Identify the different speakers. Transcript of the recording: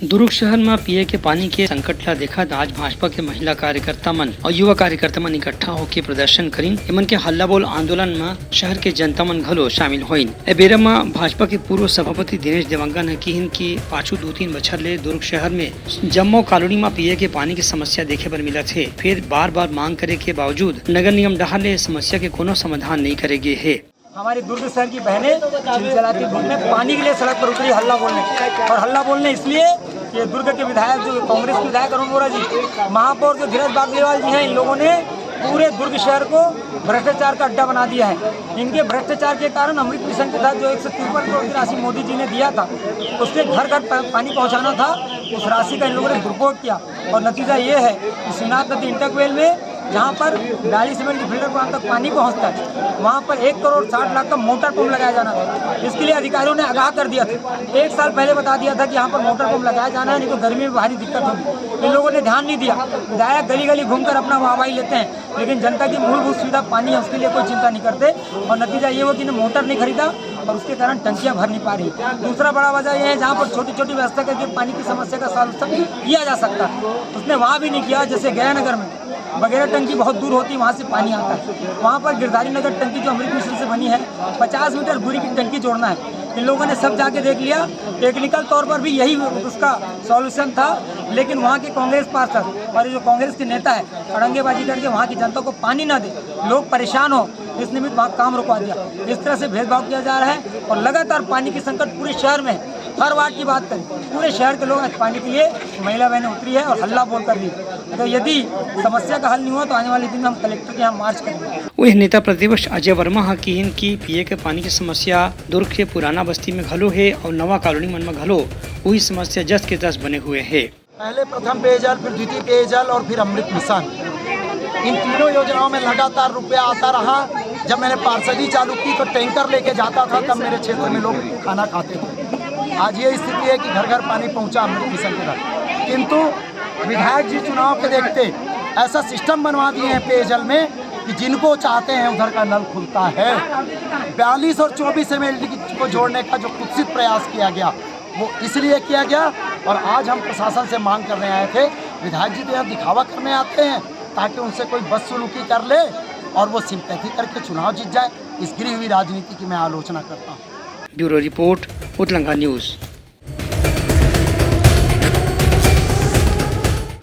Speaker 1: दुर्ग शहर में पिए के पानी के संकट ला देखा आज भाजपा के महिला कार्यकर्ता मन और युवा कार्यकर्ता मन इकट्ठा होकर प्रदर्शन करीन। एमन के हल्ला बोल आंदोलन में शहर के जनता मन घलो शामिल होइन। ए बेरा में भाजपा के पूर्व सभापति दिनेश देवांगन है कि पाछू 2-3 बछर ले दुर्ग शहर में जम्मो कॉलोनी में पिए के पानी की समस्या देखे पर मिला थे। फिर बार मांग करे के बावजूद नगर निगम डहार ले समस्या के कोनो समाधान नहीं करेगे है।
Speaker 2: हमारी दुर्ग शहर की बहनें चिलचिलाती धूप में पानी के लिए सड़क पर उतरी हल्ला बोलने इसलिए कि दुर्ग के विधायक जो कांग्रेस के विधायक अरुण वोरा जी, महापौर जो धीरज बागलीवाल जी हैं, इन लोगों ने पूरे दुर्ग शहर को भ्रष्टाचार का अड्डा बना दिया है। इनके भ्रष्टाचार के कारण अमृत मिशन के तहत जो 153 करोड़ की राशि मोदी जी ने दिया था, उसके घर घर पानी पहुंचाना था, उस राशि का इन लोगों ने दुरुपयोग किया और नतीजा ये है कि शिवनाथ नदी इंटरवेल में जहाँ पर 42 सीमेंट की फिल्टर प्लांट तक पानी पहुँचता है, वहाँ पर 1 करोड़ 60 लाख का मोटर पंप लगाया जाना था। इसके लिए अधिकारियों ने आगाह कर दिया था, 1 साल पहले बता दिया था कि यहाँ पर मोटर पंप लगाया जाना है, नहीं तो गर्मी में भारी दिक्कत होगी। इन लोगों ने ध्यान नहीं दिया। विधायक गली गली घूमकर अपना वाहवाही लेते हैं, लेकिन जनता की मूलभूत सुविधा पानी है, उसके लिए कोई चिंता नहीं करते और नतीजा ये हुआ कि इन्हें मोटर नहीं खरीदा और उसके कारण टंकियाँ भर नहीं पा रही। दूसरा बड़ा वजह यह है, जहाँ पर छोटी छोटी व्यवस्था करके पानी की समस्या का सॉल्यूशन किया जा सकता है, उसने वहाँ भी नहीं किया। जैसे गया नगर में वगैरह टंकी बहुत दूर होती है, वहाँ से पानी आता है। वहाँ पर गिरधारी नगर टंकी जो अमृत मिशन से बनी है, 50 मीटर दूरी की टंकी जोड़ना है। इन लोगों ने सब जाके देख लिया, टेक्निकल तौर पर भी यही उसका सॉल्यूशन था, लेकिन वहाँ के कांग्रेस पार्षद और जो कांग्रेस के नेता है अड़ंगेबाजी करके वहाँ की जनता को पानी ना दे, लोग परेशान हो, इस निमित्त वहाँ काम रुकवा दिया। इस तरह से भेदभाव किया जा रहा है और लगातार पानी की संकट पूरे शहर में है। हर वार्ड की बात करें, पूरे शहर के लोग आज पानी के लिए महिला बहनें उतरी है और हल्ला बोल कर रही है। तो यदि समस्या का हल नहीं हुआ तो आने वाले दिन में हम कलेक्टर के यहाँ मार्च करेंगे।
Speaker 1: वही नेता प्रतिपक्ष अजय वर्मा हकीन की पिए के पानी की समस्या दुर्ग के पुराना बस्ती में घलो है और नवा कॉलोनी मन में घलो वही समस्या जस के तस बने हुए है।
Speaker 3: पहले प्रथम पेयजल, फिर द्वितीय पेयजल और फिर अमृत मिशन, इन तीनों योजनाओं में लगातार रुपया आता रहा। जब मैंने पार्षदी चालू की तो टैंकर लेके जाता था, तब मेरे क्षेत्र में लोग खाना खाते थे। आज ये स्थिति है कि घर घर पानी पहुंचा अमृत मिशन के तहत, किंतु विधायक जी चुनाव के देखते ऐसा सिस्टम बनवा दिए हैं पेयजल में कि जिनको चाहते हैं उधर का नल खुलता है। 42 और 24 MLD को जोड़ने का जो कुत्सित प्रयास किया गया वो इसलिए किया गया और आज हम प्रशासन से मांग करने आए थे। विधायक जी तो यहाँ दिखावा करने आते हैं ताकि उनसे कोई बदसलूकी कर ले और वो सिंपैथी करके चुनाव जीत जाए। इस गिरी हुई राजनीति की मैं आलोचना करता हूँ।
Speaker 1: ब्यूरो रिपोर्ट, उतलंगा न्यूज़।